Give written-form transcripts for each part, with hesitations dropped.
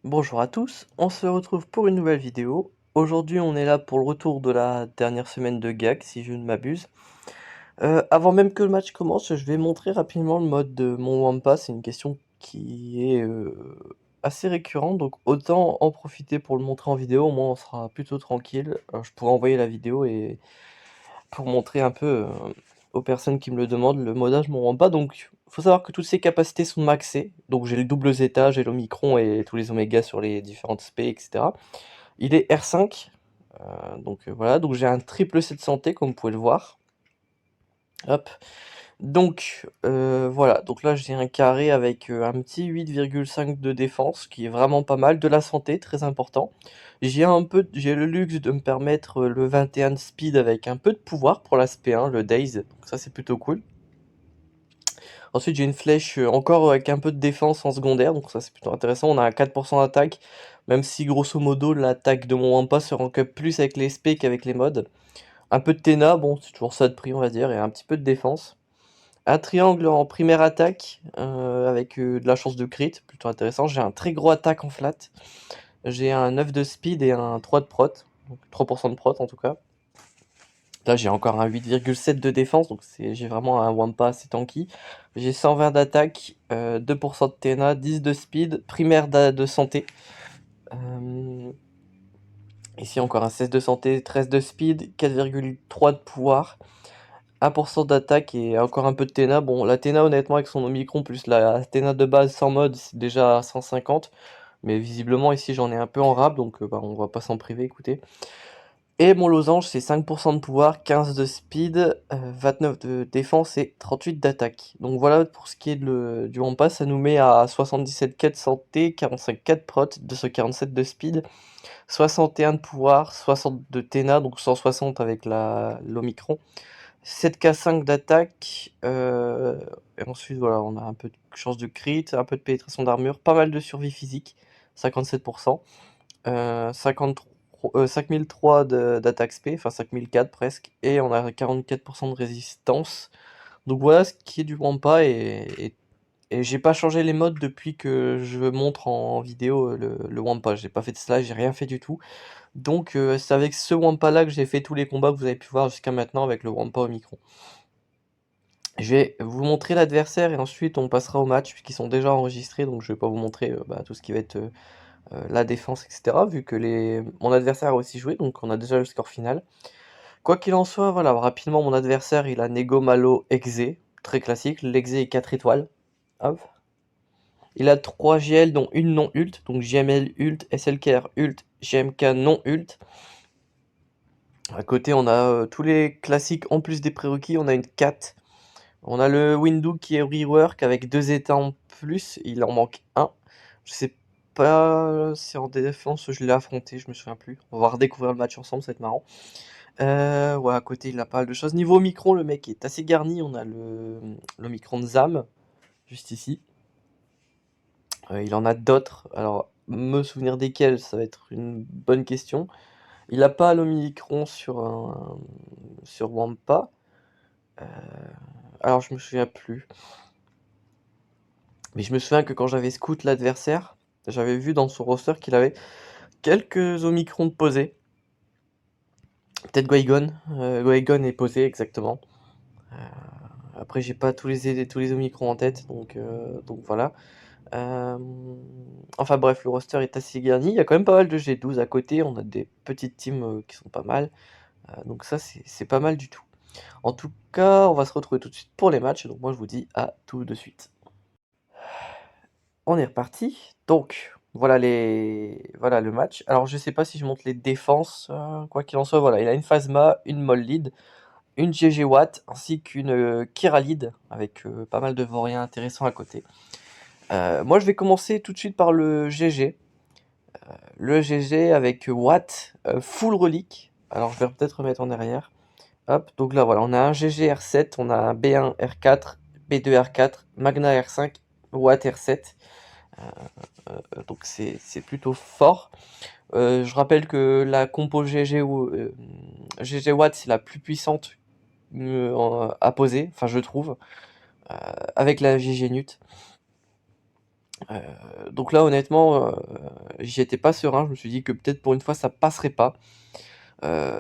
Bonjour à tous, on se retrouve pour une nouvelle vidéo. Aujourd'hui, on est là pour le retour de la dernière semaine de GAG, si je ne m'abuse. Avant même que le match commence, je vais montrer rapidement le mode de mon Wampa. C'est une question qui est assez récurrente, donc autant en profiter pour le montrer en vidéo, au moins on sera plutôt tranquille. Je pourrai envoyer la vidéo et pour montrer un peu aux personnes qui me le demandent le modage mon Wampa. Donc, faut savoir que toutes ces capacités sont maxées. Donc, j'ai le double zeta, j'ai l'Omicron et tous les omégas sur les différentes spé, etc. Il est R5, voilà. Donc, j'ai un triple 7 santé, comme vous pouvez le voir. Hop. Donc, voilà. Donc là, j'ai un carré avec un petit 8,5 de défense, qui est vraiment pas mal. De la santé, très important. J'ai le luxe de me permettre le 21 de speed avec un peu de pouvoir pour l'aspect 1, le Daze. Donc ça, c'est plutôt cool. Ensuite, j'ai une flèche encore avec un peu de défense en secondaire, donc ça, c'est plutôt intéressant. On a un 4% d'attaque, même si grosso modo, l'attaque de mon Wampa se rank up plus avec les SP qu'avec les mods. Un peu de Tena, bon, c'est toujours ça de prix, on va dire, et un petit peu de défense. Un triangle en première attaque, avec de la chance de crit, plutôt intéressant. J'ai un très gros attaque en flat. J'ai un 9 de speed et un 3 de prot, donc 3% de prot en tout cas. Là, j'ai encore un 8,7 de défense, donc j'ai vraiment un Wampa assez tanky. J'ai 120 d'attaque, 2% de TNA, 10 de speed, primaire de santé. Ici, encore un 16 de santé, 13 de speed, 4,3 de pouvoir, 1% d'attaque et encore un peu de TNA. Bon, la TNA, honnêtement, avec son Omicron plus la TNA de base sans mode, c'est déjà à 150. Mais visiblement, ici, j'en ai un peu en rab, donc on va pas s'en priver, écoutez. Et mon losange, c'est 5% de pouvoir, 15 de speed, 29 de défense et 38 d'attaque. Donc voilà pour ce qui est du Wampa, ça nous met à 77k de santé, 45k de prot, 247 de speed, 61 de pouvoir, 60 de Tena, donc 160 avec l'Omicron, 7k5 d'attaque, et ensuite voilà, on a un peu de chance de crit, un peu de pénétration d'armure, pas mal de survie physique, 57%. 53, 5003 d'attaque spé, enfin 5004 presque, et on a 44% de résistance. Donc voilà ce qui est du Wampa, et j'ai pas changé les modes depuis que je montre en vidéo le Wampa. J'ai pas fait de slash, j'ai rien fait du tout. Donc c'est avec ce Wampa là que j'ai fait tous les combats que vous avez pu voir jusqu'à maintenant avec le Wampa Omicron. Je vais vous montrer l'adversaire et ensuite on passera au match puisqu'ils sont déjà enregistrés, donc je vais pas vous montrer tout ce qui va être la défense, etc. Vu que mon adversaire a aussi joué, donc on a déjà le score final. Quoi qu'il en soit, voilà, rapidement, mon adversaire, il a Nego Malo Exe, très classique. L'Exe est 4 étoiles. Hop. Il a 3 GL, dont une non ult, donc JML ult, SLKR ult, JMK non ult. À côté, on a tous les classiques en plus des prérequis. On a une 4. On a le Windu qui est rework avec 2 états en plus. Il en manque un. Je sais pas si en défense je l'ai affronté, je me souviens plus. On va redécouvrir le match ensemble, ça va être marrant. Ouais, à côté, il a pas mal de choses. Niveau Omicron, le mec est assez garni. On a l'Omicron de Zam, juste ici. Il en a d'autres. Alors, me souvenir desquels, ça va être une bonne question. Il a pas l'Omicron sur Wampa. Euh, alors, je me souviens plus. Mais je me souviens que quand j'avais scout l'adversaire, j'avais vu dans son roster qu'il avait quelques Omicrons de posés. Peut-être Guaygon. Guaygon est posé, exactement. Euh, Après, j'ai pas tous les Omicrons en tête, donc voilà. Euh, Enfin bref, le roster est assez garni. Il y a quand même pas mal de G12 à côté. On a des petites teams qui sont pas mal. Donc ça, c'est pas mal du tout. En tout cas, on va se retrouver tout de suite pour les matchs. Donc moi, je vous dis à tout de suite. On est reparti. Donc, voilà le match. Alors, je sais pas si je monte les défenses. Quoi qu'il en soit, voilà. Il a une Phasma, une Moll Lead, une GG Watt, ainsi qu'une Kira Lead, avec pas mal de vauriens intéressants à côté. Moi, je vais commencer tout de suite par le GG. Le GG avec Watt, full relique. Alors, je vais peut-être remettre en arrière. Hop, donc là, voilà. On a un GG R7, on a un B1 R4, B2 R4, Magna R5, Watt R7. Donc c'est plutôt fort. Je rappelle que la compo GG Watt c'est la plus puissante à poser, enfin je trouve, avec la GG Nut. Donc là honnêtement, j'y étais pas serein, je me suis dit que peut-être pour une fois ça passerait pas.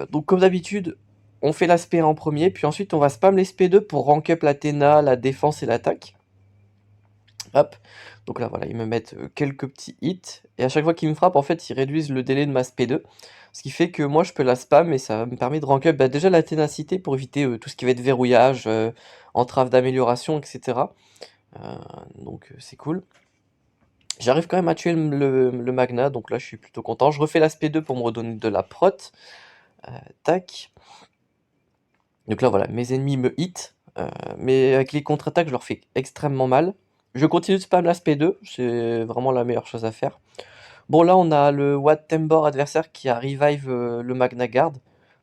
Donc comme d'habitude, on fait l'aspect en premier, puis ensuite on va spam les SP2 pour rank up l'Athéna, la défense et l'attaque. Hop, donc là voilà, ils me mettent quelques petits hits, et à chaque fois qu'ils me frappent, en fait, ils réduisent le délai de ma SP2, ce qui fait que moi je peux la spam et ça me permet de rank up déjà la ténacité pour éviter tout ce qui va être verrouillage, entrave d'amélioration, etc. Donc c'est cool. J'arrive quand même à tuer le Magna, donc là je suis plutôt content. Je refais l'aspect 2 pour me redonner de la prot. Tac. Donc là voilà, mes ennemis me hit, mais avec les contre-attaques je leur fais extrêmement mal. Je continue de spam l'aspect 2, c'est vraiment la meilleure chose à faire. Bon là on a le Watt Tembor adversaire qui a revive le Magna Guard,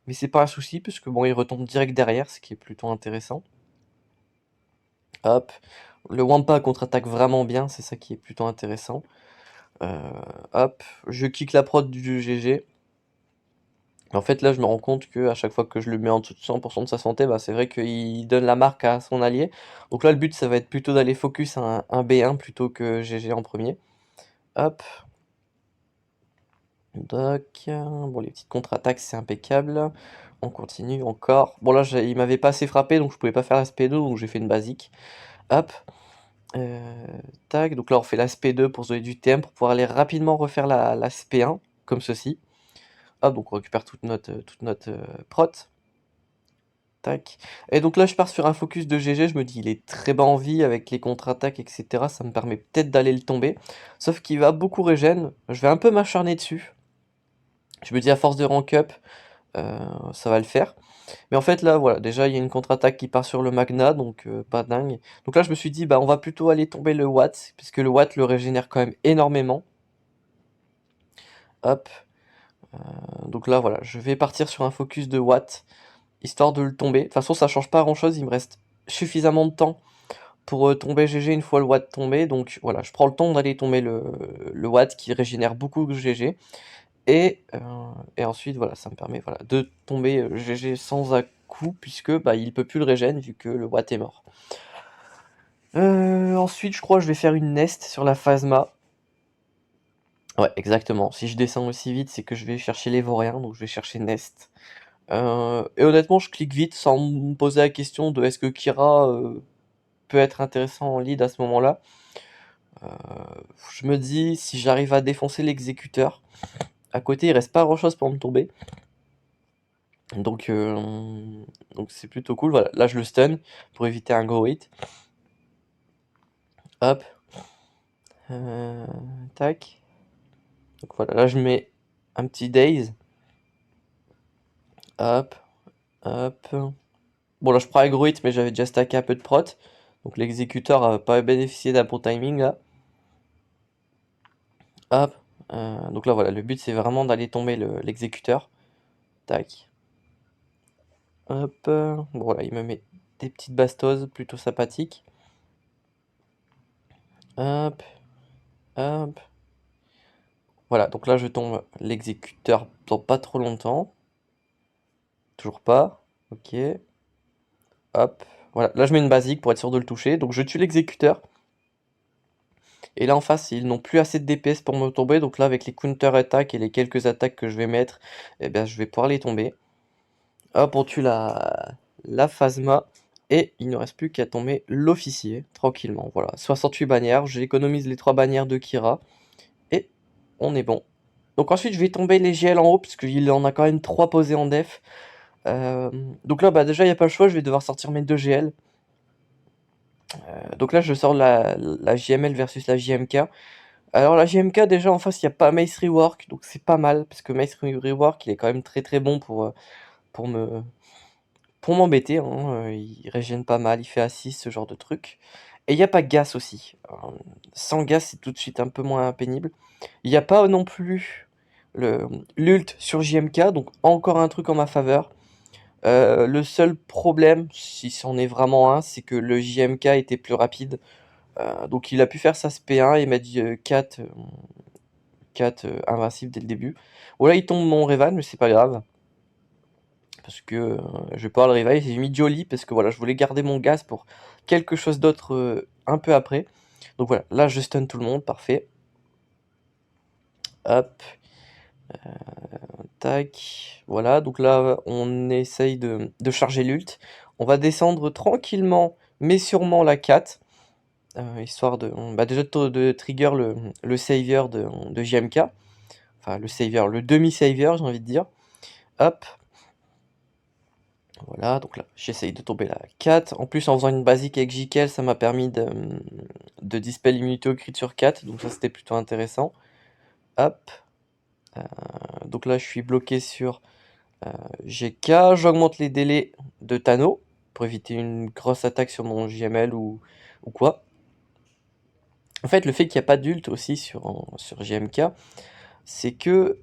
mais c'est pas un souci puisque bon il retombe direct derrière, ce qui est plutôt intéressant. Hop, le Wampa contre-attaque vraiment bien, c'est ça qui est plutôt intéressant. Hop, je kick la prod du GG. En fait, là, je me rends compte que à chaque fois que je le mets en dessous de 100% de sa santé, bah, c'est vrai qu'il donne la marque à son allié. Donc là, le but, ça va être plutôt d'aller focus un B1 plutôt que GG en premier. Hop. Doc. Bon, les petites contre-attaques, c'est impeccable. On continue encore. Bon, là, il m'avait pas assez frappé, donc je pouvais pas faire la SP2, donc j'ai fait une basique. Hop. Tac. Donc là, on fait la SP2 pour se donner du TM, pour pouvoir aller rapidement refaire la SP1, comme ceci. Hop, donc on récupère toute notre prot. Tac. Et donc là, je pars sur un focus de GG, je me dis, il est très bas en vie avec les contre-attaques, etc. Ça me permet peut-être d'aller le tomber. Sauf qu'il va beaucoup régène, je vais un peu m'acharner dessus. Je me dis, à force de rank up, ça va le faire. Mais en fait, là, voilà, déjà, il y a une contre-attaque qui part sur le Magna, donc pas dingue. Donc là, je me suis dit, bah, on va plutôt aller tomber le Watt, puisque le Watt le régénère quand même énormément. Hop. Donc là, voilà, je vais partir sur un focus de Watt, histoire de le tomber. De toute façon, ça change pas grand-chose, il me reste suffisamment de temps pour tomber GG une fois le Watt tombé. Donc voilà, je prends le temps d'aller tomber le Watt qui régénère beaucoup de GG. Et ensuite, voilà, ça me permet voilà, de tomber GG sans à-coup, puisque bah, il peut plus le régène vu que le Watt est mort. Ensuite, je crois que je vais faire une nest sur la Phasma. Ouais, exactement. Si je descends aussi vite, c'est que je vais chercher les vauriens, donc je vais chercher nest. Et honnêtement, je clique vite sans me poser la question de est-ce que Kira peut être intéressant en lead à ce moment-là. Je me dis, si j'arrive à défoncer l'exécuteur, à côté il reste pas grand-chose pour me tomber. Donc c'est plutôt cool. Voilà, là je le stun pour éviter un gros hit. Hop. Tac. Donc voilà, là je mets un petit daze. Hop. Hop. Bon là je prends un gros hit mais j'avais déjà stacké un peu de prot. Donc l'exécuteur a pas bénéficié d'un bon timing là. Hop. Donc là voilà, le but c'est vraiment d'aller tomber l'exécuteur. Tac. Hop. Bon voilà, il me met des petites bastoses plutôt sympathiques. Hop. Hop. Voilà, donc là je tombe l'exécuteur dans pas trop longtemps. Toujours pas. Ok. Hop. Voilà, là je mets une basique pour être sûr de le toucher. Donc je tue l'exécuteur. Et là en face, ils n'ont plus assez de DPS pour me tomber. Donc là avec les counter-attaques et les quelques attaques que je vais mettre, eh bien je vais pouvoir les tomber. Hop, on tue la Phasma. Et il ne reste plus qu'à tomber l'officier, tranquillement. Voilà, 68 bannières. J'économise les 3 bannières de Kira. Et on est bon. Donc ensuite, je vais tomber les GL en haut, puisqu'il en a quand même 3 posés en def. Donc là, bah, déjà, il n'y a pas le choix, je vais devoir sortir mes 2 GL. Donc là, je sors la JML versus la JMK. Alors la JMK, déjà, en face, il n'y a pas Mace Rework, donc c'est pas mal, parce que Mace Rework, il est quand même très très bon pour me... Pour m'embêter, hein, il régène pas mal, il fait assist, ce genre de truc. Et il n'y a pas Gas aussi. Sans Gas, c'est tout de suite un peu moins pénible. Il n'y a pas non plus l'ult sur JMK, donc encore un truc en ma faveur. Le seul problème, si c'en est vraiment un, c'est que le JMK était plus rapide. Donc il a pu faire sa SP1 et m'a dit 4, invincible dès le début. Bon là il tombe mon Revan, mais c'est pas grave. Parce que je vais pouvoir le revive. J'ai mis Jolly parce que voilà, je voulais garder mon gaz pour quelque chose d'autre un peu après. Donc voilà, là je stun tout le monde, parfait. Hop. Tac. Voilà, donc là on essaye de charger l'ult. On va descendre tranquillement, mais sûrement la 4. Histoire de, déjà de trigger le savior de JMK. Enfin, le savior, le demi-savior, j'ai envie de dire. Hop. Voilà, donc là, j'essaye de tomber la 4. En plus, en faisant une basique avec JKL, ça m'a permis de dispel l'immunité au crit sur 4. Donc ça, c'était plutôt intéressant. Hop. Donc là, je suis bloqué sur GK. J'augmente les délais de Tano pour éviter une grosse attaque sur mon JML ou quoi. En fait, le fait qu'il n'y a pas d'ult aussi sur JMK, c'est que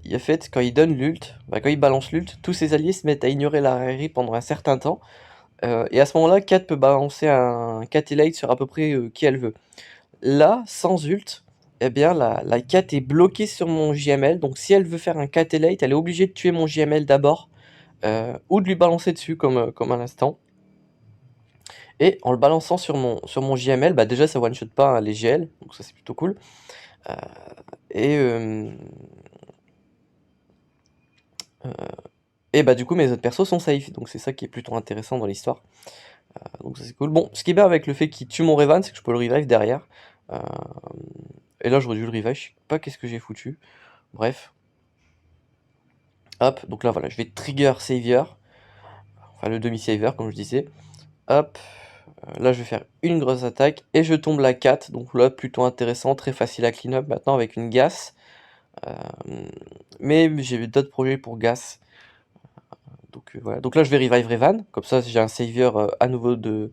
il a fait quand il donne l'ult, quand il balance l'ult, tous ses alliés se mettent à ignorer la raillerie pendant un certain temps. Et à ce moment-là, Kat peut balancer un Catellate sur à peu près qui elle veut. Là, sans ult, eh bien la Kat est bloquée sur mon JML. Donc si elle veut faire un Catellate, elle est obligée de tuer mon JML d'abord. Ou de lui balancer dessus comme à l'instant. Et en le balançant sur mon JML, déjà ça one shot pas les GL, donc ça c'est plutôt cool. Et du coup mes autres persos sont safe, donc c'est ça qui est plutôt intéressant dans l'histoire. Donc ça c'est cool. Bon, ce qui est bien avec le fait qu'il tue mon Revan, c'est que je peux le revive derrière. Et là j'aurais dû le revive, je sais pas qu'est-ce que j'ai foutu. Bref. Hop, donc là voilà, je vais trigger Savior. Enfin le demi-Savior comme je disais. Hop. Là je vais faire une grosse attaque et je tombe la 4. Donc là plutôt intéressant, très facile à clean up maintenant avec une Gas. Mais j'ai d'autres projets pour Gas. Donc voilà. Donc là je vais revive Revan. Comme ça j'ai un Savior à nouveau de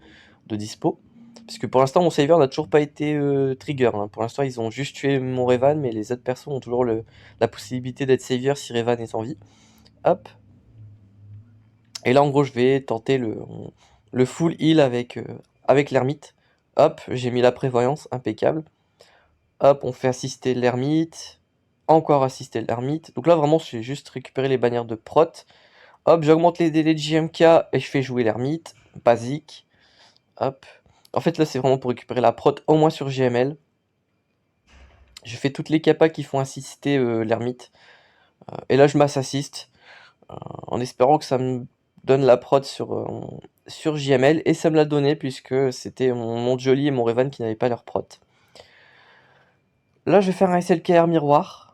dispo. Puisque pour l'instant mon Savior n'a toujours pas été trigger. Hein. Pour l'instant ils ont juste tué mon Revan, mais les autres persos ont toujours la possibilité d'être Savior si Revan est en vie. Hop. Et là en gros je vais tenter le full heal avec l'ermite. Hop, j'ai mis la prévoyance, impeccable. Hop, on fait assister l'ermite. Encore assister l'ermite. Donc là vraiment j'ai juste récupéré les bannières de prot. Hop, j'augmente les délais de JMK et je fais jouer l'ermite. Basique. Hop. En fait là c'est vraiment pour récupérer la prot au moins sur GML. Je fais toutes les capas qui font assister l'ermite. Et là je m'assiste. En espérant que ça me donne la prod sur JML. Et ça me l'a donné puisque c'était mon Jolly et mon Revan qui n'avaient pas leur prod. Là je vais faire un SLKR miroir.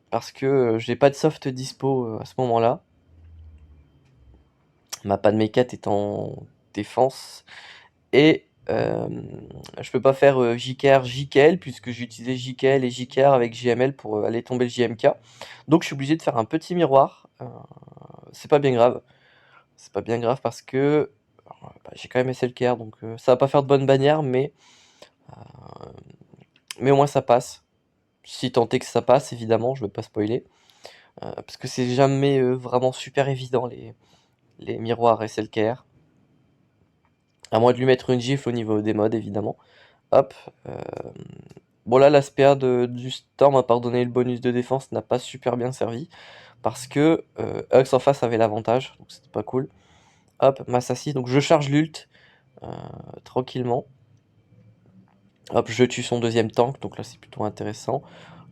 Parce que j'ai pas de soft dispo à ce moment-là. Ma panne mécat est en défense. Et je peux pas faire JKR, JKL, puisque j'ai utilisé JKL et JKR avec JML pour aller tomber le JMK. Donc je suis obligé de faire un petit miroir. C'est pas bien grave. C'est pas bien grave parce que j'ai quand même SLKR, donc ça va pas faire de bonne bannière, mais au moins ça passe. Si tant est que ça passe, évidemment, je vais pas spoiler. Parce que c'est jamais vraiment super évident les miroirs SLKR. À moins de lui mettre une gifle au niveau des modes, évidemment. Hop. Bon là, la SPA du Storm, à part donner le bonus de défense, n'a pas super bien servi. Parce que Hux en face avait l'avantage, donc c'était pas cool. Hop, m'assassin, donc je charge l'ult tranquillement. Hop, je tue son deuxième tank, donc là c'est plutôt intéressant.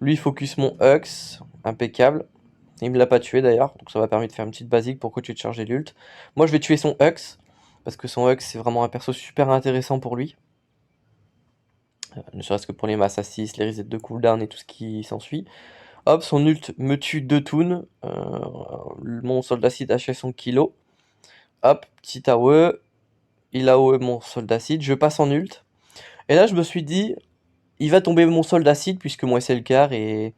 Lui, il focus mon Hux, impeccable. Il me l'a pas tué d'ailleurs, donc ça m'a permis de faire une petite basique pour continuer de charger l'ult. Moi, je vais tuer son Hux, parce que son Hux, c'est vraiment un perso super intéressant pour lui. Ne serait-ce que pour les mass assist, les resets de cooldown et tout ce qui s'ensuit. Hop, son ult me tue 2 toons. Mon soldat acide achève son kilo. Hop, petit AOE. Il AOE mon soldat acide. Je passe en ult. Et là, je me suis dit, il va tomber mon soldat acide puisque mon SLKR est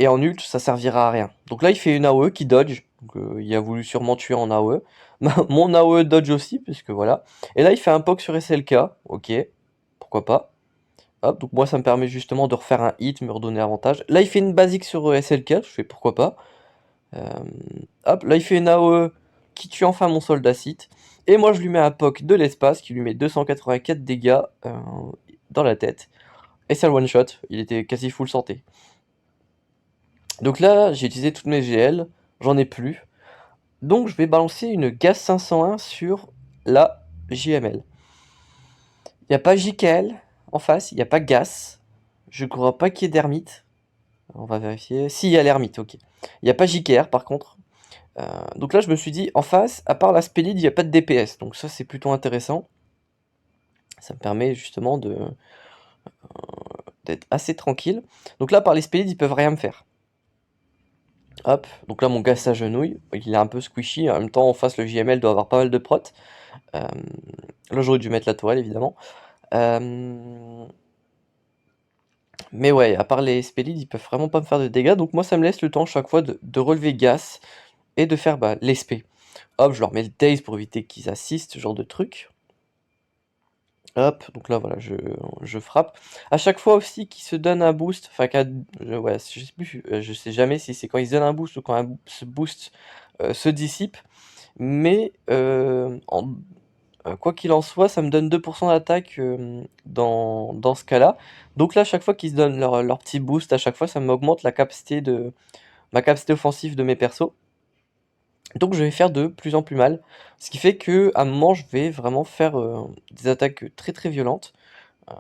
en ult, ça servira à rien. Donc là, il fait une AOE qui dodge. Donc, il a voulu sûrement tuer en AOE. Mon AOE dodge aussi, puisque voilà. Et là, il fait un poke sur SLK. Ok, pourquoi pas. Hop, donc moi, ça me permet justement de refaire un hit, me redonner avantage. Là, il fait une basique sur SLK. Je fais pourquoi pas. Hop, là, il fait une AOE qui tue enfin mon soldat site. Et moi, je lui mets un poke de l'espace qui lui met 284 dégâts dans la tête. Et c'est le one shot. Il était quasi full santé. Donc là, j'ai utilisé toutes mes GL, j'en ai plus. Donc je vais balancer une Gas 501 sur la JML. Il n'y a pas JKL, En face, il n'y a pas Gas. Je crois pas qu'il y ait d'ermite. On va vérifier. Si, il y a l'ermite, ok. Il n'y a pas JKR par contre. Donc là, je me suis dit, en face, à part la Spélide, il n'y a pas de DPS. Donc ça, c'est plutôt intéressant. Ça me permet justement d'être assez tranquille. Donc là, par les Spélides, ils peuvent rien me faire. Hop, donc là, mon gars s'agenouille. Il est un peu squishy. En même temps, en face, le JML doit avoir pas mal de prot. Là, j'aurais dû mettre la tourelle, évidemment. Mais ouais, à part les Spélides, ils peuvent vraiment pas me faire de dégâts. Donc moi, ça me laisse le temps chaque fois de relever Gas et de faire l'espé. Hop, je leur mets le Daze pour éviter qu'ils assistent, ce genre de truc. Hop, donc là voilà, je frappe. À chaque fois aussi qu'il se donne un boost, enfin ouais, je sais plus, je sais jamais si c'est quand il se donne un boost ou quand ce boost se dissipe. Mais quoi qu'il en soit, ça me donne 2% d'attaque dans ce cas-là. Donc là, à chaque fois qu'ils se donnent leur petit boost, à chaque fois, ça m'augmente ma capacité offensive de mes persos. Donc je vais faire de plus en plus mal. Ce qui fait que à un moment, je vais vraiment faire des attaques très très violentes. Euh,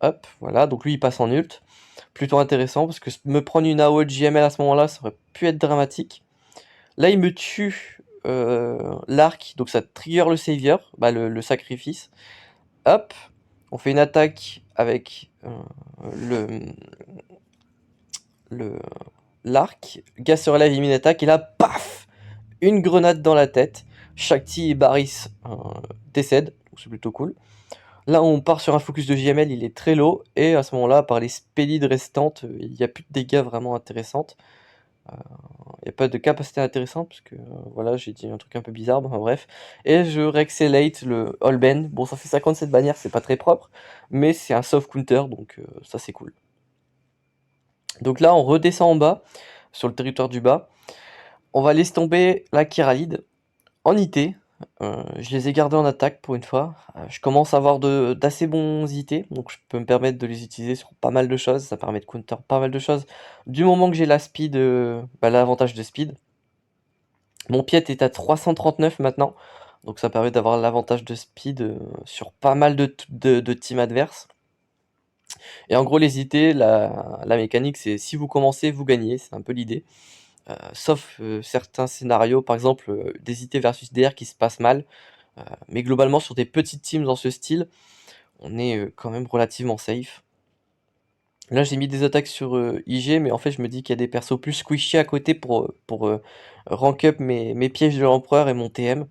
Hop, voilà, donc lui il passe en ult. Plutôt intéressant parce que me prendre une AOE de JML à ce moment-là, ça aurait pu être dramatique. Là il me tue l'arc, donc ça trigger le savior, le sacrifice. Hop, on fait une attaque avec le l'arc. Gas se relève, il met une attaque et là, paf, une grenade dans la tête. Shakti et Baris décèdent, donc c'est plutôt cool. Là, on part sur un focus de JML, il est très low, et à ce moment-là, par les spélides restantes, il n'y a plus de dégâts vraiment intéressantes. Il n'y a pas de capacité intéressante, parce que voilà, j'ai dit un truc un peu bizarre, enfin, bref. Et je réaccélérate le Allbend. Bon, ça fait 57 bannières, c'est pas très propre, mais c'est un soft counter, donc ça c'est cool. Donc là, on redescend en bas, sur le territoire du bas. On va laisser tomber la Kyralide en IT. Je les ai gardés en attaque pour une fois. Je commence à avoir d'assez bons IT, donc je peux me permettre de les utiliser sur pas mal de choses. Ça permet de counter pas mal de choses. Du moment que j'ai la speed, l'avantage de speed. Mon pied est à 339 maintenant, donc ça permet d'avoir l'avantage de speed sur pas mal de teams adverses. Et en gros, les IT, la mécanique, c'est si vous commencez, vous gagnez. C'est un peu l'idée. Sauf certains scénarios, par exemple des IT versus DR qui se passent mal. Mais globalement, sur des petites teams dans ce style, on est quand même relativement safe. Là, j'ai mis des attaques sur IG, mais en fait, je me dis qu'il y a des persos plus squishy à côté pour rank up mes pièges de l'empereur et mon TM.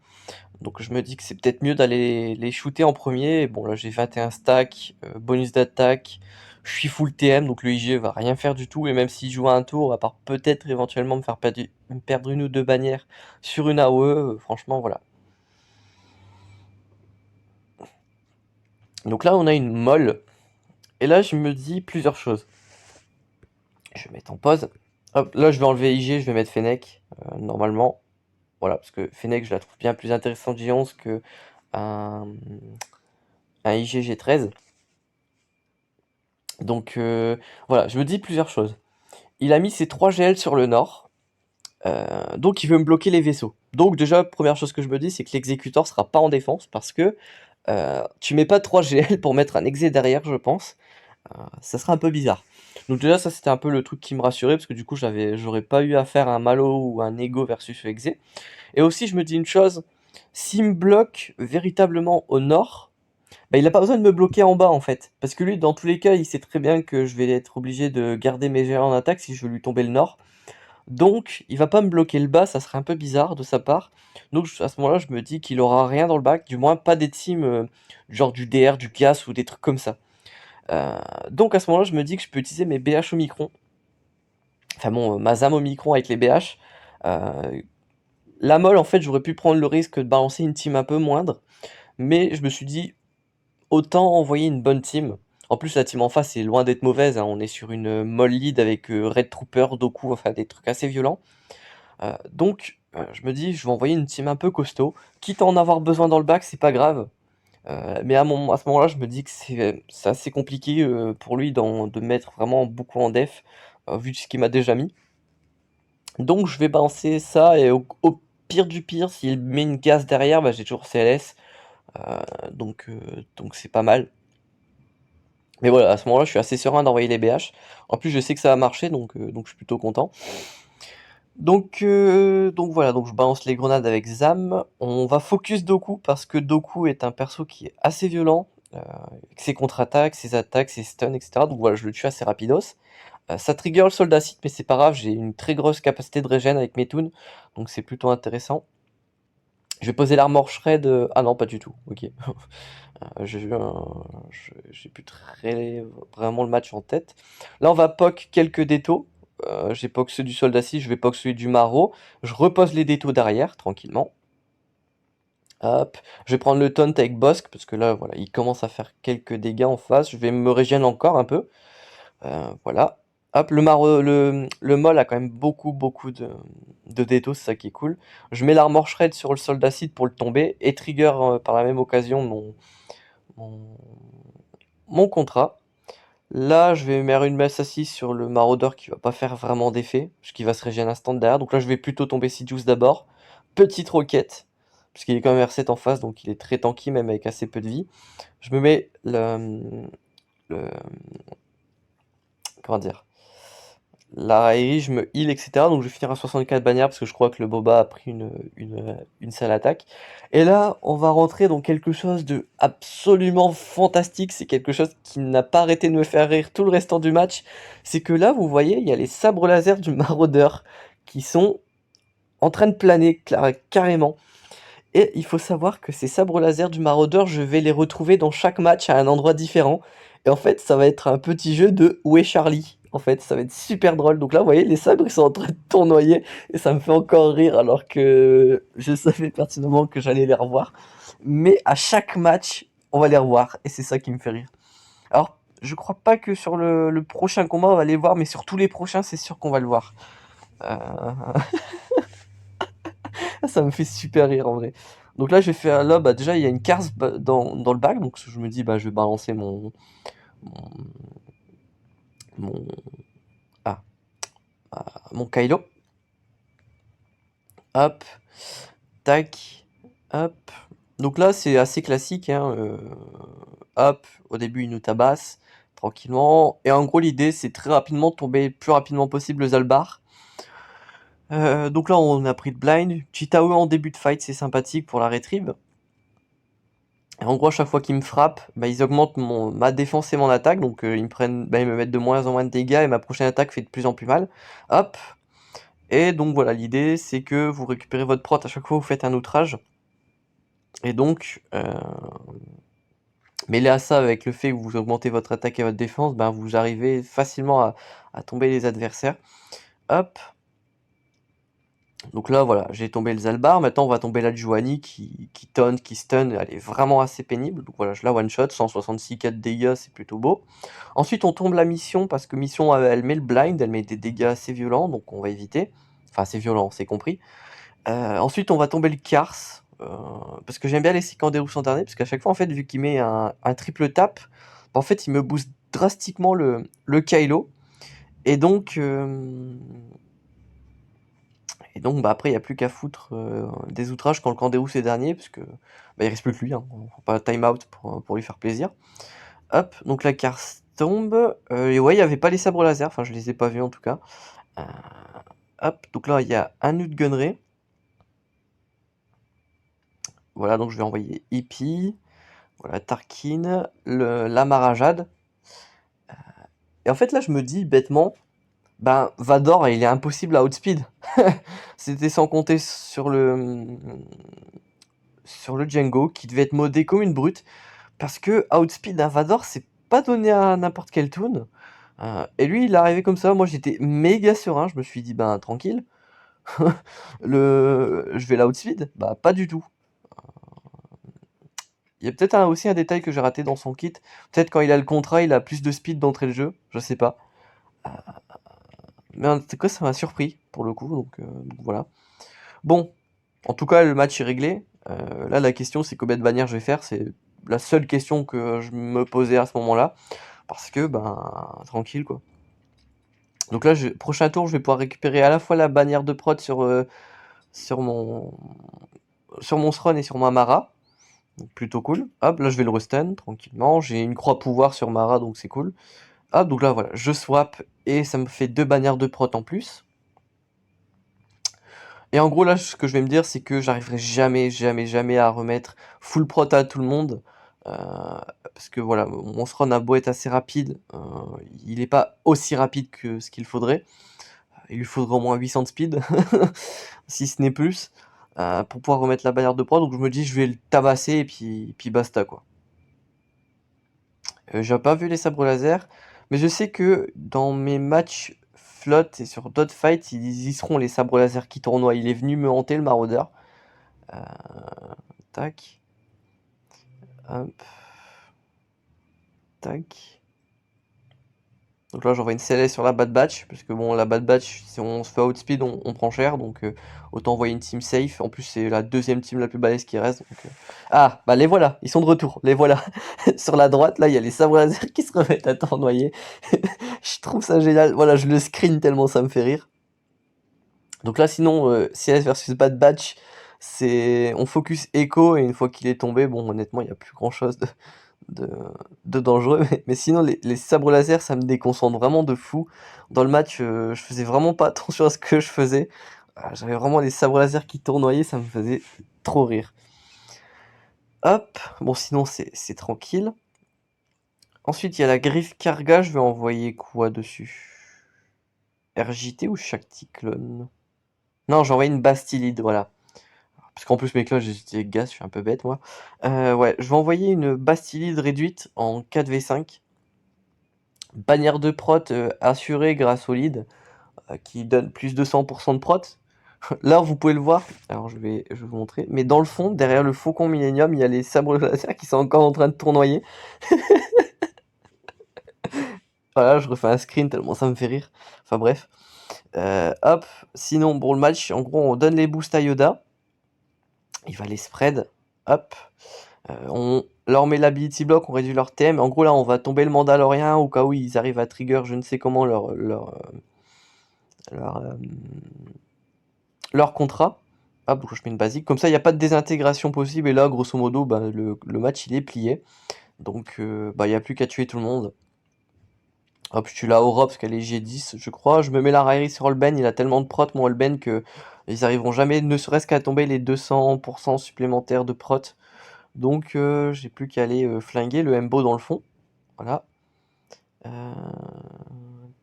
Donc je me dis que c'est peut-être mieux d'aller les shooter en premier. Et bon, là, j'ai 21 stacks, bonus d'attaque. Je suis full TM, donc le IG va rien faire du tout. Et même s'il joue à un tour, à part peut-être éventuellement me faire perdre une ou deux bannières sur une AOE, franchement, voilà. Donc là, on a une molle. Et là, je me dis plusieurs choses. Je vais mettre en pause. Hop, là, je vais enlever IG, je vais mettre Fennec, normalement. Voilà, parce que Fennec, je la trouve bien plus intéressante J11 que un, un IG G13. Donc, voilà, je me dis plusieurs choses. Il a mis ses 3 GL sur le nord, donc il veut me bloquer les vaisseaux. Donc déjà, première chose que je me dis, c'est que l'exécuteur sera pas en défense, parce que tu mets pas 3 GL pour mettre un exé derrière, je pense. Ça serait un peu bizarre. Donc déjà, ça c'était un peu le truc qui me rassurait, parce que du coup, j'aurais pas eu à faire un Malo ou un Ego versus Exe. Et aussi, je me dis une chose, s'il me bloque véritablement au nord, il a pas besoin de me bloquer en bas en fait. Parce que lui, dans tous les cas, il sait très bien que je vais être obligé de garder mes GR en attaque si je veux lui tomber le nord. Donc, il va pas me bloquer le bas, ça serait un peu bizarre de sa part. Donc, à ce moment-là, je me dis qu'il aura rien dans le bac, du moins pas des teams genre du DR, du GAS ou des trucs comme ça. Donc à ce moment-là, je me dis que je peux utiliser mes BH Omicron. Enfin bon, ma ZAM Omicron avec les BH. La molle, en fait, j'aurais pu prendre le risque de balancer une team un peu moindre. Mais je me suis dit, autant envoyer une bonne team. En plus, la team en face est loin d'être mauvaise, hein. On est sur une molle lead avec Red Trooper, Doku, enfin des trucs assez violents. Donc, je me dis, je vais envoyer une team un peu costaud. Quitte à en avoir besoin dans le bac, c'est pas grave. Mais à ce moment-là, je me dis que c'est assez compliqué pour lui de mettre vraiment beaucoup en def, vu ce qu'il m'a déjà mis. Donc je vais balancer ça, et au pire du pire, s'il met une case derrière, j'ai toujours CLS. Donc c'est pas mal. Mais voilà, à ce moment-là, je suis assez serein d'envoyer les BH. En plus, je sais que ça va marcher, donc je suis plutôt content. Donc voilà, donc je balance les grenades avec Zam. On va focus Doku parce que Doku est un perso qui est assez violent, avec ses contre-attaques, ses attaques, ses stuns, etc. Donc voilà, je le tue assez rapidos. Ça trigger le soldat site, mais c'est pas grave, j'ai une très grosse capacité de régène avec mes toons, donc c'est plutôt intéressant. Je vais poser l'armor shred. Ah non, pas du tout. Ok. J'ai plus très vraiment le match en tête. Là, on va poke quelques détos. J'ai poke ceux du soldat 6, je vais poke celui du maraud. Je repose les détos derrière, tranquillement. Hop. Je vais prendre le taunt avec Bosque, parce que là, voilà, il commence à faire quelques dégâts en face. Je vais me régénérer encore un peu. Voilà. Hop, le mol a quand même beaucoup de détos, c'est ça qui est cool. Je mets l'armor shred sur le soldat site pour le tomber, et trigger par la même occasion mon, mon contrat. Là, je vais mettre une masse assise sur le maraudeur qui va pas faire vraiment d'effet, parce qu'il va se régénérer instant derrière. Donc là, je vais plutôt tomber Sidious d'abord. Petite roquette, parce qu'il est quand même R7 en face, donc il est très tanky, même avec assez peu de vie. Je me mets le comment dire, la raillerie, je me heal, etc. Donc je vais finir à 64 bannières, parce que je crois que le Boba a pris une sale attaque. Et là, on va rentrer dans quelque chose de absolument fantastique. C'est quelque chose qui n'a pas arrêté de me faire rire tout le restant du match. C'est que là, vous voyez, il y a les sabres laser du maraudeur qui sont en train de planer carrément. Et il faut savoir que ces sabres laser du maraudeur, je vais les retrouver dans chaque match à un endroit différent. Et en fait, ça va être un petit jeu de où est Charlie. En fait, ça va être super drôle. Donc là, vous voyez, les sabres, ils sont en train de tournoyer. Et ça me fait encore rire alors que je savais pertinemment que j'allais les revoir. Mais à chaque match, on va les revoir. Et c'est ça qui me fait rire. Alors, je crois pas que sur le prochain combat, on va les voir. Mais sur tous les prochains, c'est sûr qu'on va le voir. Euh, Ça me fait super rire en vrai. Donc là, je vais faire là, bah déjà, il y a une carte dans le bac, donc je me dis, bah je vais balancer mon, mon, ah, mon Kylo. Hop, tac, hop. Donc là, c'est assez classique, hein. Hop, au début, il nous tabasse tranquillement. Et en gros, l'idée, c'est très rapidement de tomber le plus rapidement possible le Zalbar. Donc là, on a pris le blind. Chitao en début de fight, c'est sympathique pour la retrieve. Et en gros, à chaque fois qu'ils me frappent, bah, ils augmentent ma défense et mon attaque. Donc ils ils me mettent de moins en moins de dégâts et ma prochaine attaque fait de plus en plus mal. Hop. Et donc voilà, l'idée c'est que vous récupérez votre prot à chaque fois que vous faites un outrage. Et donc, mêlé à ça avec le fait que vous augmentez votre attaque et votre défense, ben, vous arrivez facilement à tomber les adversaires. Hop. Donc là, voilà, j'ai tombé le Zalbar. Maintenant, on va tomber la Juani qui taunt, qui stun. Elle est vraiment assez pénible. Donc voilà, je la one-shot. 166 4 dégâts, c'est plutôt beau. Ensuite, on tombe la mission parce que mission, elle met le blind. Elle met des dégâts assez violents. Donc on va éviter. Enfin, assez violent, c'est compris. Ensuite, on va tomber le Kars. Parce que j'aime bien les Sikanderu sans dernier. Parce qu'à chaque fois, en fait, vu qu'il met un triple tap, en fait, il me booste drastiquement le Kylo. Et donc, bah, après, il n'y a plus qu'à foutre des outrages quand le Canderousse est dernier, parce que bah, il reste plus que lui, hein. Faut pas time out pour lui faire plaisir. Hop, donc la carte tombe. Et ouais, il n'y avait pas les sabres laser, enfin je les ai pas vus en tout cas. Euh, hop, donc là il y a un nœud de gunnery. Voilà, donc je vais envoyer Hippie. Voilà, Tarkin, la Marajade. Et en fait là je me dis bêtement, ben Vador il est impossible à outspeed. C'était sans compter sur le Django qui devait être modé comme une brute. Parce que outspeed un Vador, c'est pas donné à n'importe quel toon. Et lui, il est arrivé comme ça. Moi, j'étais méga serein. Je me suis dit, ben tranquille. Je vais l'outspeed. Bah, pas du tout. Il y a peut-être aussi un détail que j'ai raté dans son kit. Peut-être quand il a le contrat, il a plus de speed d'entrée de jeu. Je sais pas. Mais en tout cas, ça m'a surpris pour le coup. Donc voilà. Bon, en tout cas, le match est réglé. Là, la question, c'est combien de bannières je vais faire. C'est la seule question que je me posais à ce moment-là. Parce que, ben, tranquille, quoi. Donc là, prochain tour, je vais pouvoir récupérer à la fois la bannière de prod sur mon Sron et sur ma Mara. Donc plutôt cool. Hop, là je vais le restun tranquillement. J'ai une croix pouvoir sur Mara, donc c'est cool. Hop, donc là voilà, je swap et ça me fait 2 bannières de prot en plus. Et en gros là, ce que je vais me dire, c'est que j'arriverai jamais, jamais, jamais à remettre full prot à tout le monde. Parce que voilà, mon run a beau être assez rapide, il est pas aussi rapide que ce qu'il faudrait. Il lui faudrait au moins 800 de speed, si ce n'est plus, pour pouvoir remettre la bannière de prot. Donc je me dis, je vais le tabasser et puis basta quoi. J'ai pas vu les sabres laser, mais je sais que dans mes matchs flotte et sur d'autres fights, ils y seront les sabres laser qui tournoient. Il est venu me hanter le maraudeur. Tac. Hop. Tac. Donc là j'envoie une CLS sur la Bad Batch, parce que bon la Bad Batch, si on se fait outspeed, on prend cher, donc autant envoyer une team safe. En plus c'est la deuxième team la plus balèze qui reste. Donc, Ah, bah les voilà, ils sont de retour, les voilà. Sur la droite, là il y a les sabres laser qui se remettent à tournoyer. Je trouve ça génial, voilà, je le screen tellement ça me fait rire. Donc là sinon, CS versus Bad Batch, c'est on focus Echo, et une fois qu'il est tombé, bon honnêtement il n'y a plus grand chose de, de dangereux, mais sinon les sabres laser ça me déconcentre vraiment de fou. Dans le match, je faisais vraiment pas attention à ce que je faisais. J'avais vraiment les sabres laser qui tournoyaient, ça me faisait trop rire. Hop, bon sinon c'est tranquille. Ensuite il y a la griffe Karga, je vais envoyer quoi dessus? RJT ou Shakti Clone? Non, j'ai envoyé une Bastillide, voilà. Parce qu'en plus mes cloches j'ai utilisé gaz, je suis un peu bête moi. Ouais, je vais envoyer une Bastillide réduite en 4v5. Bannière de prot assurée grâce au lead, qui donne plus de 100% de prot. Là vous pouvez le voir, alors je vais vous montrer, mais dans le fond, derrière le faucon Millennium, il y a les sabres laser qui sont encore en train de tournoyer. Voilà, je refais un screen tellement ça me fait rire. Enfin bref. Hop, sinon bon le match, en gros on donne les boosts à Yoda. Il va les spread. Hop. On leur met l'ability block, on réduit leur TM. En gros là on va tomber le Mandalorien au cas où ils arrivent à trigger je ne sais comment leur contrat. Hop, donc je mets une basique. Comme ça il n'y a pas de désintégration possible. Et là grosso modo bah, le match il est plié. Donc bah il n'y a plus qu'à tuer tout le monde. Hop, je tue la Aura parce qu'elle est G10 je crois. Je me mets la Raillerie sur Holben, il a tellement de prot mon Holben que ils arriveront jamais ne serait-ce qu'à tomber les 200% supplémentaires de prot. Donc j'ai plus qu'à aller flinguer le Mbo dans le fond. Voilà.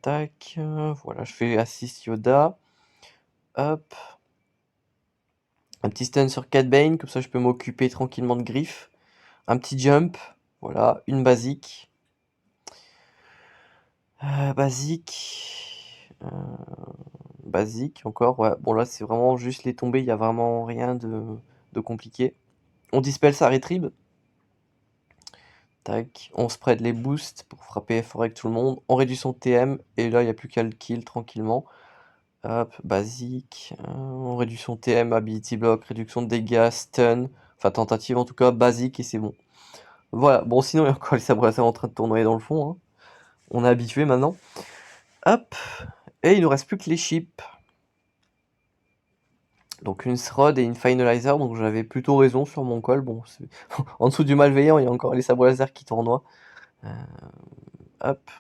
Tac. Voilà, je fais assist Yoda. Hop. Un petit stun sur Cat Bane, comme ça je peux m'occuper tranquillement de Griff. Un petit jump. Voilà, une basique. Basique. Basique encore, ouais. Bon là c'est vraiment juste les tombées, il n'y a vraiment rien de compliqué. On dispel sa retrieve. Tac, on spread les boosts pour frapper fort avec tout le monde. On réduit son TM et là il n'y a plus qu'à le kill tranquillement. Hop, basique. On réduit son TM, ability block, réduction de dégâts, stun. Enfin tentative en tout cas, basique et c'est bon. Voilà, bon sinon il y a encore les sabres laser en train de tournoyer dans le fond. Hein. On est habitué maintenant. Hop, et il nous reste plus que les chips. Donc une Srod et une Finalizer, donc j'avais plutôt raison sur mon call. Bon, en dessous du malveillant, il y a encore les sabres laser qui tournoient. Hop.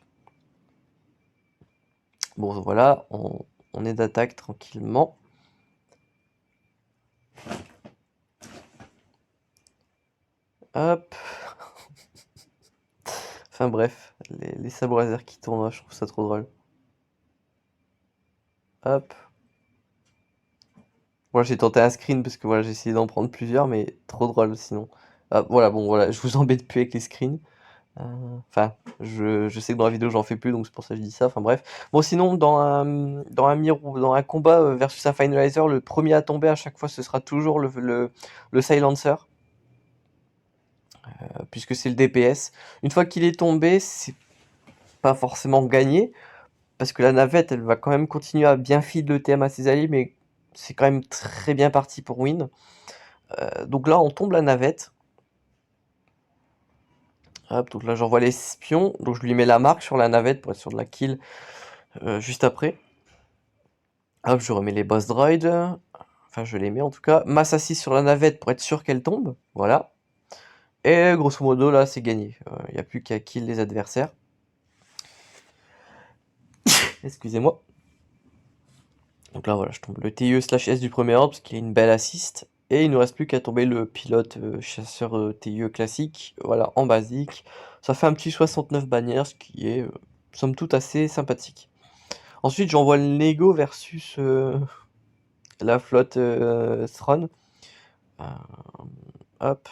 Bon, voilà, on est d'attaque tranquillement. Hop. Enfin bref, les sabres laser qui tournent, je trouve ça trop drôle. Hop. Voilà, j'ai tenté un screen parce que voilà, j'ai essayé d'en prendre plusieurs, mais trop drôle sinon. Hop, voilà, bon voilà, je vous embête plus avec les screens. Enfin, je sais que dans la vidéo j'en fais plus, donc c'est pour ça que je dis ça. Enfin bref. Bon, sinon, dans un combat versus un finalizer, le premier à tomber à chaque fois, ce sera toujours le silencer. Puisque c'est le DPS. Une fois qu'il est tombé, c'est pas forcément gagné. Parce que la navette, elle va quand même continuer à bien feed le TM à ses alliés, mais c'est quand même très bien parti pour win. Donc là, on tombe la navette. Hop, donc là j'envoie l'espion, donc je lui mets la marque sur la navette pour être sûr de la kill juste après. Hop, je remets les boss droids, enfin je les mets en tout cas. Masse assist sur la navette pour être sûr qu'elle tombe, voilà. Et grosso modo, là, c'est gagné. Il n'y a plus qu'à kill les adversaires. Excusez-moi. Donc là, voilà, je tombe le TIE/S du premier ordre, parce qu'il a une belle assist. Et il ne nous reste plus qu'à tomber le pilote chasseur TIE classique, voilà, en basique. Ça fait un petit 69 bannières, ce qui est, somme toute, assez sympathique. Ensuite, j'envoie le Lego versus la flotte Thrawn. Hop.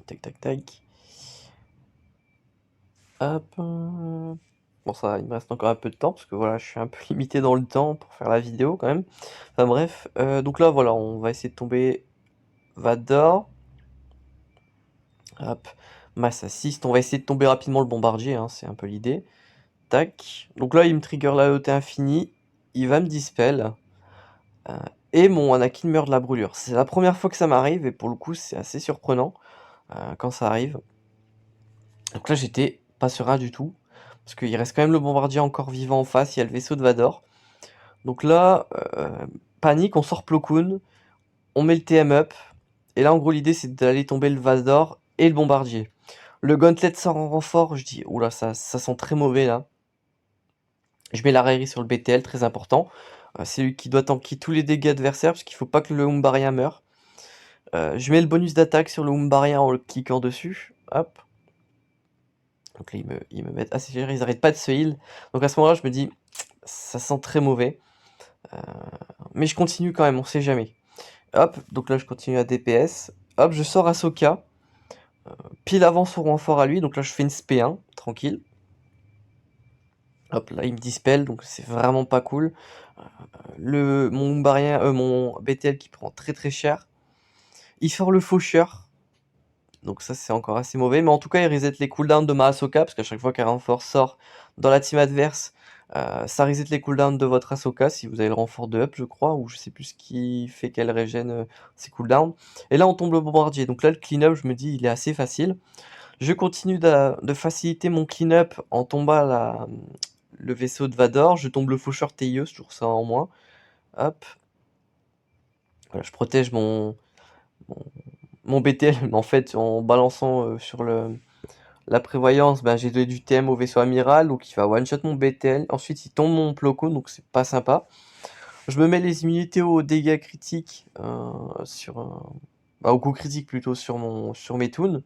Tac, tac, tac. Hop. Bon, ça, il me reste encore un peu de temps, parce que voilà, je suis un peu limité dans le temps pour faire la vidéo, quand même. Enfin bref, donc là, voilà, on va essayer de tomber Vador. Hop. Mass assist. On va essayer de tomber rapidement le bombardier, hein, c'est un peu l'idée. Tac. Donc là, il me trigger la l'AOT infinie. Il va me dispel. Et mon Anakin meurt de la brûlure. C'est la première fois que ça m'arrive, et pour le coup, c'est assez surprenant quand ça arrive. Donc là, j'étais pas serein du tout, parce qu'il reste quand même le bombardier encore vivant en face, il y a le vaisseau de Vador. Donc là, panique, on sort Plo Koon, on met le TM up, et là, en gros, l'idée, c'est d'aller tomber le Vador et le bombardier. Le Gauntlet sort en renfort, je dis, oula, ça sent très mauvais, là. Je mets la raillerie sur le BTL, très important. C'est lui qui doit tanker tous les dégâts adversaires, parce qu'il faut pas que le Umbarien meure. Je mets le bonus d'attaque sur le Umbarien en le cliquant dessus. Hop. Donc là, ils me mettent assez cher, ils arrêtent pas de se heal. Donc à ce moment-là, je me dis, ça sent très mauvais. Mais je continue quand même, on sait jamais. Hop, donc là, je continue à DPS. Hop, je sors Ahsoka. Pile avant son renfort à lui, donc là, je fais une SP1, tranquille. Hop, là, il me dispel, donc c'est vraiment pas cool. Mon BTL qui prend très très cher. Il sort le faucheur. Donc ça, c'est encore assez mauvais. Mais en tout cas, il reset les cooldowns de ma Ahsoka, parce qu'à chaque fois qu'un renfort sort dans la team adverse, ça reset les cooldowns de votre Ahsoka, si vous avez le renfort de up, je crois, ou je sais plus ce qui fait qu'elle régène ses cooldowns. Et là, on tombe le bombardier. Donc là, le clean-up, je me dis, il est assez facile. Je continue de faciliter mon clean-up en tombant le vaisseau de Vador. Je tombe le faucheur TIE, c'est toujours ça en moins. Hop. Voilà, je protège mon BTL, mais en fait, en balançant sur la prévoyance, ben, j'ai donné du TM au vaisseau amiral, donc il va one-shot mon BTL. Ensuite, il tombe mon Plo Koon, donc c'est pas sympa. Je me mets les immunités aux dégâts critiques, au coup critique plutôt sur mes toons.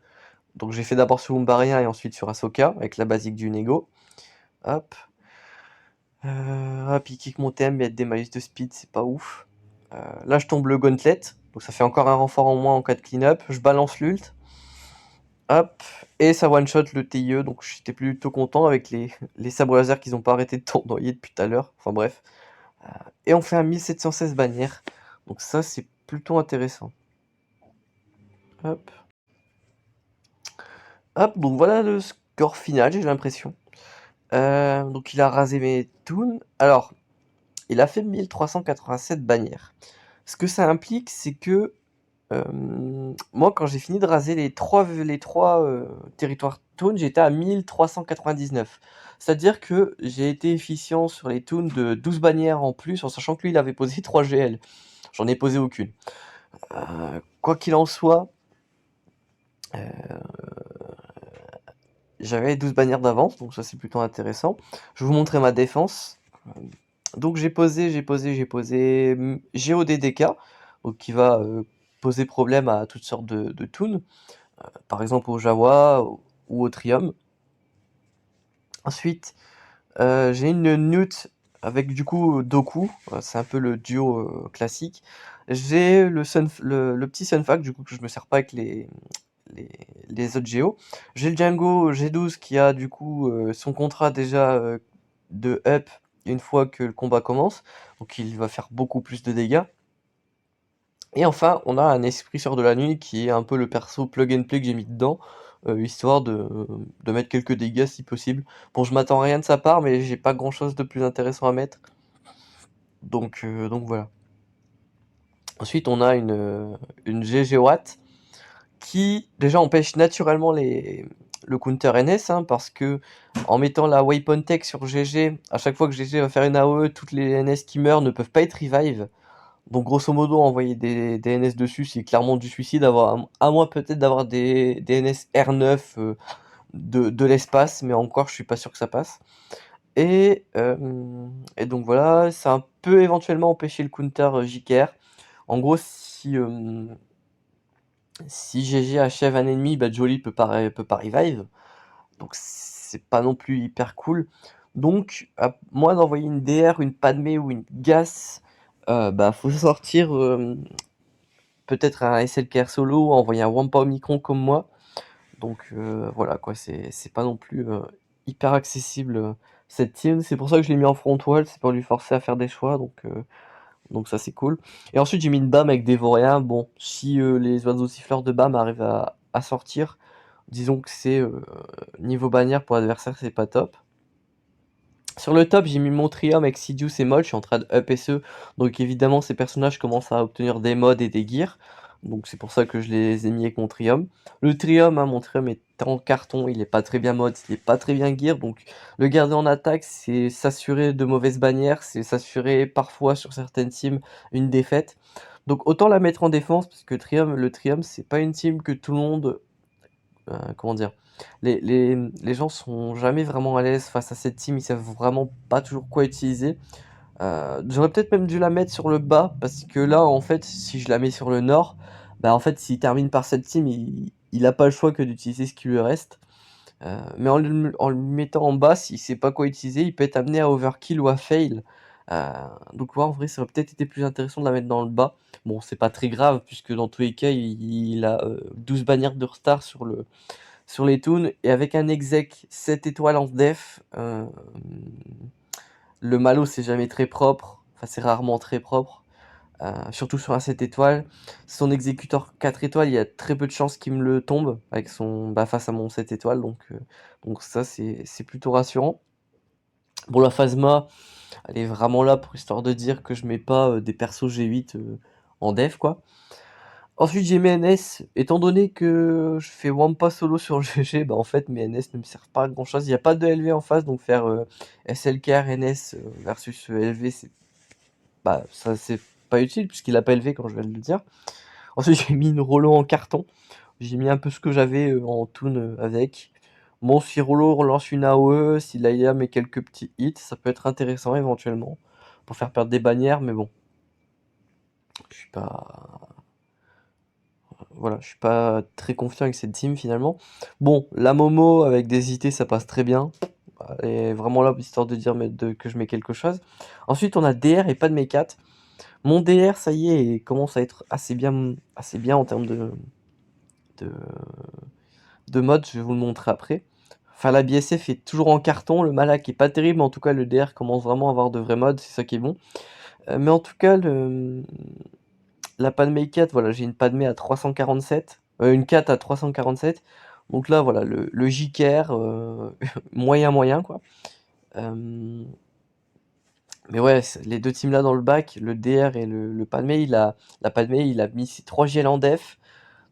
Donc j'ai fait d'abord sur Umbarien et ensuite sur Ahsoka, avec la basique du Nego. Hop. Hop, il kick mon TM, il y a des malus de speed, c'est pas ouf. Là, je tombe le Gauntlet, donc ça fait encore un renfort en moins en cas de clean-up. Je balance l'ult. Hop, et ça one-shot le TIE, donc j'étais plutôt content avec les sabres laser qu'ils n'ont pas arrêté de tournoyer depuis tout à l'heure. Enfin bref. Et on fait un 1716 bannières. Donc ça, c'est plutôt intéressant. Hop. Hop, donc voilà le score final, j'ai l'impression. Donc il a rasé mes toons. Alors, il a fait 1387 bannières. Ce que ça implique, c'est que moi, quand j'ai fini de raser les trois territoires toons, j'étais à 1399. C'est-à-dire que j'ai été efficient sur les toons de 12 bannières en plus, en sachant que lui, il avait posé 3 GL. J'en ai posé aucune. Quoi qu'il en soit, j'avais 12 bannières d'avance, donc ça c'est plutôt intéressant. Je vais vous montrer ma défense. Donc j'ai posé GODDK, donc qui va poser problème à toutes sortes de toons. Par exemple au Jawa ou au Trium. Ensuite, j'ai une Newt avec du coup Doku, c'est un peu le duo classique. J'ai le petit Sunfac, du coup que je me sers pas avec les autres Géos. J'ai le Django G12 qui a du coup son contrat déjà de up une fois que le combat commence, donc il va faire beaucoup plus de dégâts. Et enfin, on a un esprit sort de la nuit qui est un peu le perso plug and play que j'ai mis dedans, histoire de mettre quelques dégâts si possible. Bon, je m'attends à rien de sa part, mais j'ai pas grand chose de plus intéressant à mettre. Donc voilà. Ensuite, on a une GG Watt qui déjà empêche naturellement le counter NS, hein, parce que en mettant la Weapon Tech sur GG, à chaque fois que GG va faire une AOE, toutes les NS qui meurent ne peuvent pas être revive. Donc grosso modo, envoyer des NS dessus, c'est clairement du suicide, à moins peut-être d'avoir des NS R9 de l'espace, mais encore, je suis pas sûr que ça passe. Et donc voilà, ça peut éventuellement empêcher le counter JKR. En gros, si GG achève un ennemi, bah Jolly peut pas revive. Donc c'est pas non plus hyper cool. Donc, à moins d'envoyer une DR, une Padmé ou une Gas, bah faut sortir peut-être un SLKR solo, envoyer un Wampa Omicron comme moi. Donc voilà quoi, c'est pas non plus hyper accessible cette team. C'est pour ça que je l'ai mis en front wall, c'est pour lui forcer à faire des choix. Donc ça c'est cool. Et ensuite j'ai mis une BAM avec des vauriens. Bon, si les oiseaux siffleurs de BAM arrivent à sortir, disons que c'est niveau bannière pour l'adversaire, c'est pas top. Sur le top, j'ai mis mon Trium avec Sidious et Moll, je suis en train de up SE, donc évidemment ces personnages commencent à obtenir des mods et des gears, donc c'est pour ça que je les ai mis avec mon Trium. Le Trium, hein, mon Trium est en carton, il est pas très bien mod, il est pas très bien gear, donc le garder en attaque, c'est s'assurer de mauvaises bannières, c'est s'assurer parfois sur certaines teams une défaite. Donc autant la mettre en défense, parce que le Trium c'est pas une team que tout le monde comment dire? Les gens sont jamais vraiment à l'aise face à cette team, ils savent vraiment pas toujours quoi utiliser. J'aurais peut-être même dû la mettre sur le bas, parce que là, en fait, si je la mets sur le nord, bah, en fait, s'il termine par cette team, il a pas le choix que d'utiliser ce qui lui reste. Mais en le mettant en bas, s'il sait pas quoi utiliser, il peut être amené à overkill ou à fail. Heu, donc ouais, en vrai, ça aurait peut-être été plus intéressant de la mettre dans le bas. Bon, c'est pas très grave puisque dans tous les cas, il a, 12 bannières de retard sur les toons, et avec un exec 7 étoiles en def, le malo c'est jamais très propre, enfin c'est rarement très propre, surtout sur un 7 étoiles. Son exécuteur 4 étoiles, il y a très peu de chances qu'il me le tombe avec face à mon 7 étoiles, donc ça c'est plutôt rassurant. Bon, la Phasma, elle est vraiment là pour histoire de dire que je mets pas des persos G8 en def quoi. Ensuite, j'ai mes NS. Étant donné que je fais Wampa solo sur GG, bah en fait, mes NS ne me servent pas à grand chose. Il n'y a pas de LV en face, donc faire SLKR NS versus LV, ça c'est pas utile puisqu'il a pas LV quand je vais le dire. Ensuite, j'ai mis une Rollo en carton. J'ai mis un peu ce que j'avais en toon avec. Bon, si Rollo relance une AOE, si Laïa met quelques petits hits, ça peut être intéressant éventuellement pour faire perdre des bannières, mais bon, je suis pas. Voilà, je suis pas très confiant avec cette team finalement. Bon, la Momo avec des IT, ça passe très bien. Elle est vraiment là histoire de dire que je mets quelque chose. Ensuite, on a DR et pas de Mekat. Mon DR, ça y est, il commence à être assez bien en termes de, de mode. Je vais vous le montrer après. Enfin, la BSF est toujours en carton. Le Malak est pas terrible, mais en tout cas, le DR commence vraiment à avoir de vrais modes. C'est ça qui est bon. Mais en tout cas, la Padmé 4, voilà, j'ai une Padmé à 347, une 4 à 347. Donc là, voilà, le JKR, moyen, quoi. Euh, mais ouais, les deux teams là dans le bac, le DR et le Padmé, la Padmé, il a mis ses 3 GL en def.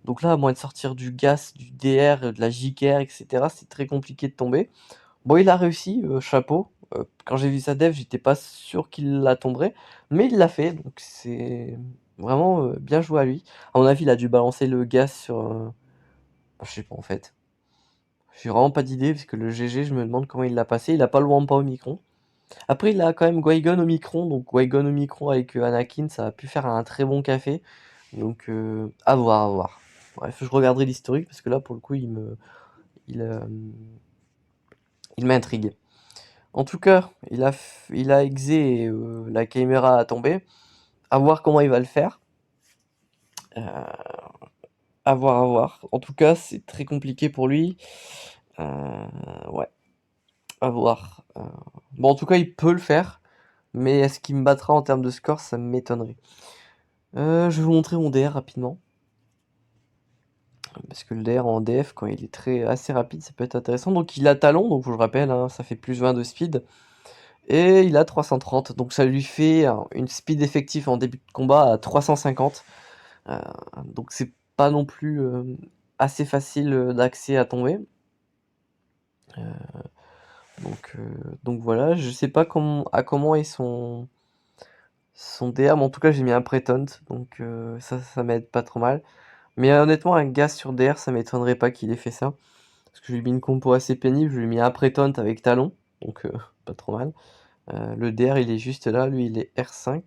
Donc là, à moins de sortir du GAS, du DR, de la JKR, etc., c'est très compliqué de tomber. Bon, il a réussi, chapeau. Quand j'ai vu sa def, j'étais pas sûr qu'il la tomberait, mais il l'a fait, donc c'est vraiment bien joué à lui. À mon avis, il a dû balancer le gaz sur. Je sais pas en fait. J'ai vraiment pas d'idée, parce que le GG, je me demande comment il l'a passé. Il a pas le Wampa au micron. Après, il a quand même Qui-Gon au micron, donc Qui-Gon au micron avec Anakin, ça a pu faire un très bon café. Donc, à voir, à voir. Bref, je regarderai l'historique, parce que là, pour le coup, il, euh, il m'intrigue. En tout cas, il a exé et la caméra a tombé. À voir comment il va le faire. À voir, à voir. En tout cas, c'est très compliqué pour lui. Ouais, à voir. Bon, en tout cas, il peut le faire. Mais est-ce qu'il me battra en termes de score? Ça m'étonnerait. Je vais vous montrer mon DR rapidement. Parce que le DR en DF, quand il est assez rapide, ça peut être intéressant. Donc il a talon, donc je vous le rappelle, hein, ça fait plus 20 de speed. Et il a 330, donc ça lui fait une speed effective en début de combat à 350. Euh, donc c'est pas non plus assez facile d'accès à tomber. Donc voilà, je sais pas comment est Son DR, mais en tout cas, j'ai mis un pré-taunt, donc ça m'aide pas trop mal. Mais honnêtement, un Gas sur DR, ça m'étonnerait pas qu'il ait fait ça. Parce que je lui ai mis une compo assez pénible, je lui ai mis un pré-taunt avec talon, donc pas trop mal. Le DR, il est juste là, lui, il est R5.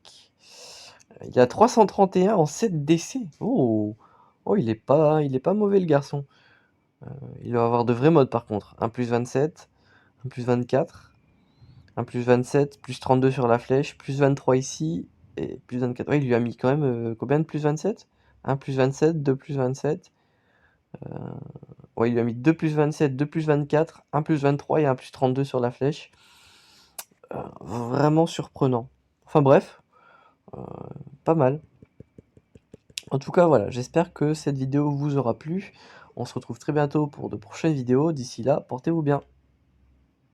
Il a 331 en 7 DC. Oh! Oh, il est pas mauvais, le garçon. Il doit avoir de vrais modes, par contre. 1+27, 1+24, 1+27, +32 sur la flèche, +23 ici, et +24. Ouais, il lui a mis quand même, combien de +27? 1+27, 2+27. Ouais, il lui a mis 2+27, 2+24, 1+23 et 1+32 sur la flèche. Vraiment surprenant. Enfin bref, pas mal. En tout cas, voilà, j'espère que cette vidéo vous aura plu. On se retrouve très bientôt pour de prochaines vidéos. D'ici là, portez-vous bien.